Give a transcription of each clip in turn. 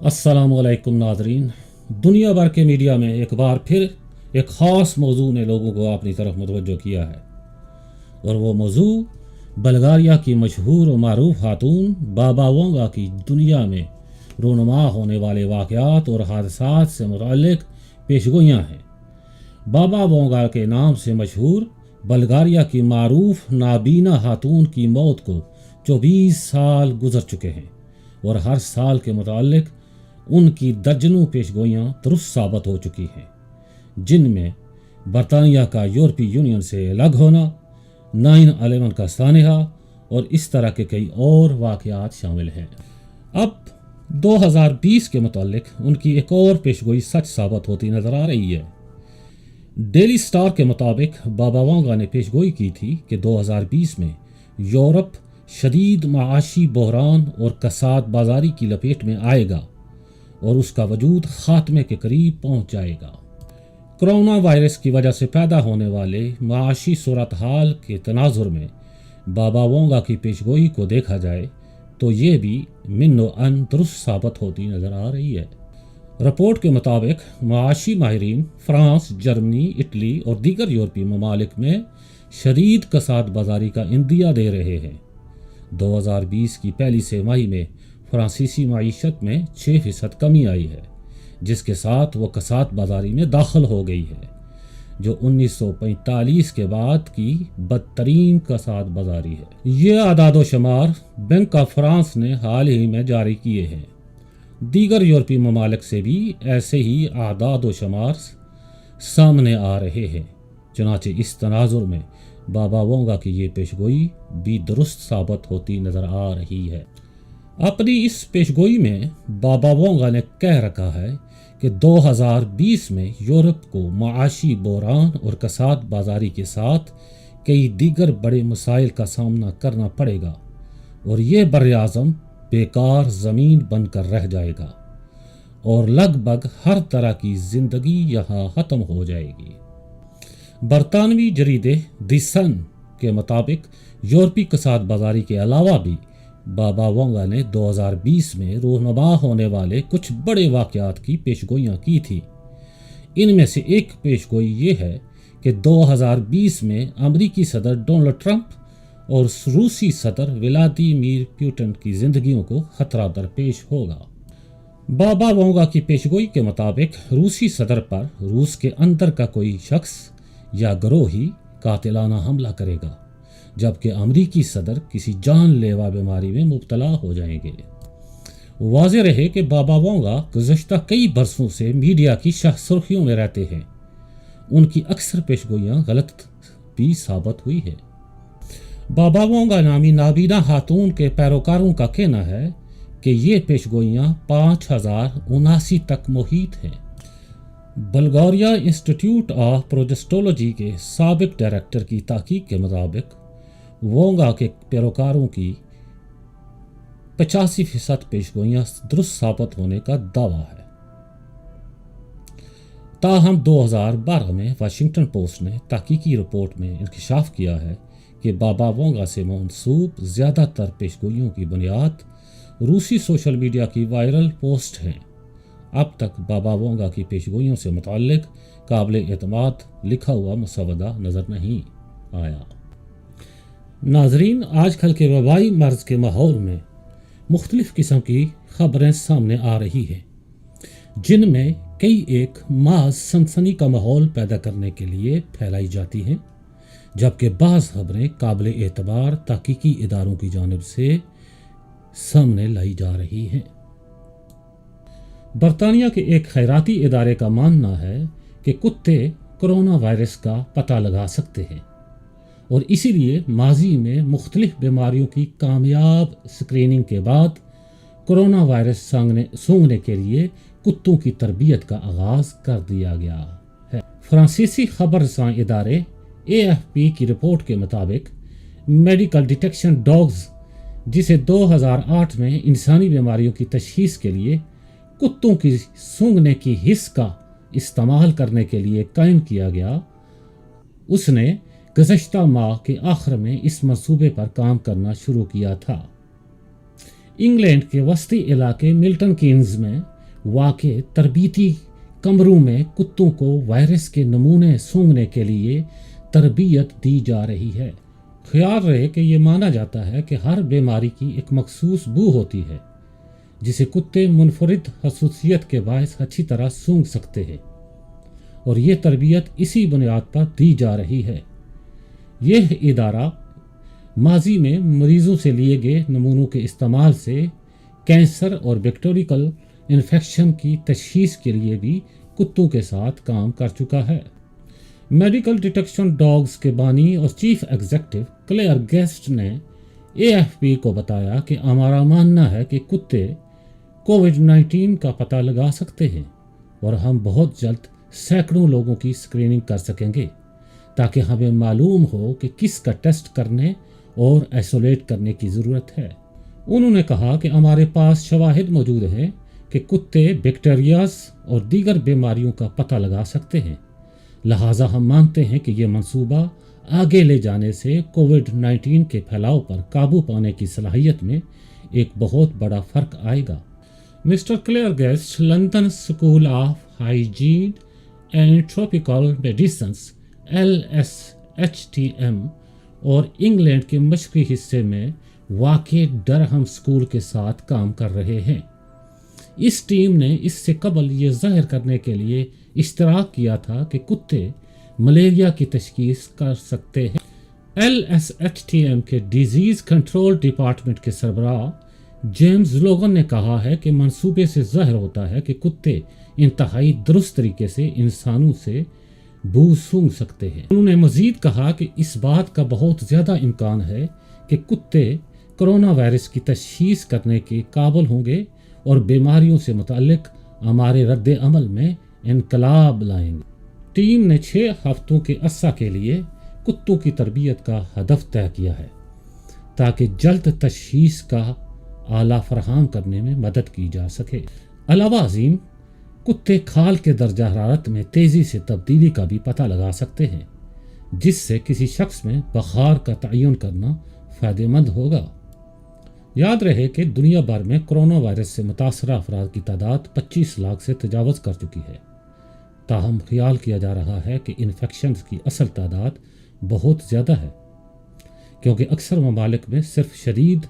अस्सलाम वालेकुम नाजरीन। दुनिया भर के मीडिया में एक बार फिर एक ख़ास मौजू ने लोगों को अपनी तरफ मुतवज्जो किया है और वो मौजू बल्गारिया की मशहूर और मारूफ खातून बाबा वोंगा की दुनिया में रोनुमा होने वाले वाक़यात और हादसात से मुतल्लिक़ पेशगोइयाँ हैं। बाबा वोंगा के नाम से मशहूर बल्गारिया की मारूफ नाबीना खातून की मौत को 24 साल गुजर चुके हैं और हर साल के मुतालिक उनकी दर्जनों पेशगोइयाँ दुरुस्त साबित हो चुकी हैं, जिनमें बरतानिया का यूरोपीय यूनियन से अलग होना, 9/11 का सानहा और इस तरह के कई और वाक़यात शामिल हैं। अब 2020 के मुतालिक उनकी एक और पेशगोई सच साबित होती नज़र आ रही है। डेली स्टार के मुताबिक बाबा वोंगा ने पेशगोई की थी कि 2020 में यूरोप शदीद माशी बहरान और कसाद बाजारी की लपेट में आएगा और उसका वजूद खात्मे के करीब पहुंच जाएगा। कोरोना वायरस की वजह से पैदा होने वाले माशी सूरत हाल के तनाजुर में बाबा वोंगा की पेशगोई को देखा जाए तो ये भी मिन्नो अन दुरुस्त साबित होती नज़र आ रही है। रिपोर्ट के मुताबिक माशी माहिरीन फ्रांस, जर्मनी, इटली और दीगर यूरोपीय ममालिक में शदीद कसाद बाजारी का इंदिया दे रहे हैं। 2020 की पहली तिमाही में फ्रांसीसी माईशत में 6% कमी आई है, जिसके साथ वो कसाद बाजारी में दाखिल हो गई है, जो 1945 के बाद की बदतरीन कसाद बाजारी है। ये आदादो शुमार बैंक ऑफ फ्रांस ने हाल ही में जारी किए हैं। दीगर यूरोपीय ममालिक से भी ऐसे ही आदादो शुमार सामने आ रहे हैं। चुनांचे इस तनाजुर में बाबा वोंगा की ये पेशगोई भी दुरुस्त साबित होती नज़र आ रही है। अपनी इस पेशगोई में बाबा वोंगा ने कह रखा है कि 2020 में यूरोप को माशी बहरान और कसाद बाजारी के साथ कई दीगर बड़े मसाइल का सामना करना पड़ेगा और ये बर्र-ए-आज़म बेकार ज़मीन बनकर रह जाएगा और लगभग हर तरह की ज़िंदगी यहाँ ख़त्म हो जाएगी। बरतानवी जरीदे द सन के मुताबिक यूरोपीय कसाद बाजारी के अलावा भी बाबा वोंगा ने 2020 में रोनुमा होने वाले कुछ बड़े वाक़यात की पेशगोइयाँ की थी। इनमें से एक पेशगोई ये है कि 2020 में अमरीकी सदर डोनाल्ड ट्रंप और रूसी सदर व्लादिमीर पुतिन की ज़िंदगियों को खतरा दरपेश होगा। बाबा वोंगा की पेशगोई के मुताबिक रूसी सदर पर रूस के अंदर का कोई शख्स या गिरोह ही कातिलाना हमला करेगा, जबकि अमरीकी सदर किसी जानलेवा बीमारी में मुब्तला हो जाएंगे। वाज़ेह रहे कि बाबा वोंगा गुज़श्ता कई बरसों से मीडिया की सुर्खियों में रहते हैं। उनकी अक्सर पेशगोइयाँ गलत भी साबित हुई है। बाबा वोंगा नामी नाबीना खातून के पैरोकारों का कहना है कि ये पेशगोइयाँ 5079 तक मुहीत हैं। बल्गारिया इंस्टीट्यूट ऑफ प्रोजेस्टोलॉजी के साबिक डायरेक्टर की तहकीक के मुताबिक वोंगा के पैरोकारों की 85% पेशगोइयाँ दुरुस्त साबित होने का दावा है। ताहम 2012 में वाशिंगटन पोस्ट ने तहकीकी रिपोर्ट में इंकशाफ किया है कि बाबा वोंगा से मंसूब ज़्यादातर पेशगोइयों की बुनियाद रूसी सोशल मीडिया की वायरल पोस्ट हैं। अब तक बाबा वोंगा की पेशगोइयों से मुताल्लिक काबिल एतमाद लिखा हुआ मुसवदा नज़र नहीं आया। नाजरीन, आजकल के वबाई मर्ज़ के माहौल में मुख्तलिफ़ किस्म की ख़बरें सामने आ रही हैं, जिनमें कई एक माज सनसनी का माहौल पैदा करने के लिए फैलाई जाती हैं, जबकि बाज़ ख़बरें काबिल एतबार तहकीकी इदारों की जानिब से सामने लाई जा रही हैं। बरतानिया के एक खैराती इदारे का मानना है कि कुत्ते कोरोना वायरस का पता लगा सकते हैं और इसीलिए माजी में मुख्तलिफ बीमारियों की कामयाब स्क्रीनिंग के बाद कोरोना वायरस सूंघने के लिए कुत्तों की तरबियत का आगाज़ कर दिया गया है। फ्रांसीसी खबरसां इदारे AFP की रिपोर्ट के मुताबिक मेडिकल डिटेक्शन डॉग्स, जिसे 2008 में इंसानी बीमारियों की तशखीस के लिए कुत्तों की सूंघने की हिस्स का इस्तेमाल करने के लिए कायम किया गया, उसने गुज़श्ता माह के आखिर में इस मंसूबे पर काम करना शुरू किया था। इंग्लैंड के वस्ती इलाके मिल्टन कीन्स में वाक़े तरबीती कमरों में कुत्तों को वायरस के नमूने सूंघने के लिए तरबियत दी जा रही है। ख्याल रहे कि ये माना जाता है कि हर बीमारी की एक मखसूस बू होती है जिसे कुत्ते मुनफरिद खसूसियत के बायस अच्छी तरह सूंघ सकते हैं, और ये तरबियत इसी बुनियाद पर दी जा रही है। यह इदारा माजी में मरीजों से लिए गए नमूनों के इस्तेमाल से कैंसर और बैक्टीरियल इन्फेक्शन की तशखीस के लिए भी कुत्तों के साथ काम कर चुका है। मेडिकल डिटेक्शन डॉग्स के बानी और चीफ एग्जीक्यूटिव क्लेयर गेस्ट ने AFP को बताया कि हमारा मानना है कि कुत्ते कोविड-19 का पता लगा सकते हैं और हम बहुत जल्द सैकड़ों लोगों की स्क्रीनिंग कर सकेंगे ताकि हमें मालूम हो कि किसका टेस्ट करने और आइसोलेट करने की ज़रूरत है। उन्होंने कहा कि हमारे पास शवाहिद मौजूद हैं कि कुत्ते बैक्टीरियाज और दीगर बीमारियों का पता लगा सकते हैं, लिहाजा हम मानते हैं कि ये मंसूबा आगे ले जाने से कोविड-19 के फैलाव पर काबू पाने की सलाहियत में एक बहुत बड़ा फ़र्क आएगा। Mister Clare Guest London School of Hygiene and Tropical Medicine LSHTM और इंग्लैंड के मशरकी हिस्से में वाक़े डरहम स्कूल के साथ काम कर रहे हैं। इस टीम ने इससे कबल ये ज़ाहिर करने के लिए इश्तराक किया था कि कुत्ते मलेरिया की तशखीस कर सकते हैं। LSHTM के डिजीज़ कंट्रोल डिपार्टमेंट के सरबराह जेम्स लोगन ने कहा है कि मंसूबे से ज़ाहिर होता है कि कुत्ते इंतहाई दुरुस्त तरीके से इंसानों से बू सूंघ सकते हैं। उन्होंने मज़ीद कहा कि इस बात का बहुत ज़्यादा इम्कान है कि कुत्ते कोरोना वायरस की तशखीस करने के काबिल होंगे और बीमारियों से मुताल्लिक हमारे रद्द अमल में इनकलाब लाएंगे। टीम ने 6 हफ्तों के अरसा के लिए कुत्तों की तरबियत का हदफ तय किया है ताकि जल्द तशखीस का आला फराहम करने में मदद की जा सके। अलावा अजीम, कुत्ते खाल के दर्जा हरारत में तेज़ी से तब्दीली का भी पता लगा सकते हैं, जिससे किसी शख्स में बुखार का तयन करना फ़ायदेमंद होगा। याद रहे कि दुनिया भर में कोरोना वायरस से मुतासरा अफराद की तादाद 25 लाख से तजावज़ कर चुकी है। ताहम ख्याल किया जा रहा है कि इन्फेक्शन की असल तादाद बहुत ज़्यादा है, क्योंकि अक्सर ममालिक में सिर्फ शदीद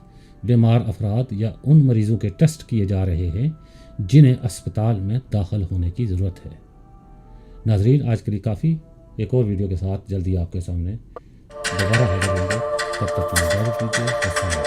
बीमार अफराद या उन मरीज़ों के टेस्ट किए जा रहे हैं जिन्हें अस्पताल में दाखिल होने की ज़रूरत है। नाज़रीन, आज के लिए काफ़ी। एक और वीडियो के साथ जल्दी आपके सामने दोबारा हाजिर होंगे। तब तक इजाज़त दीजिए।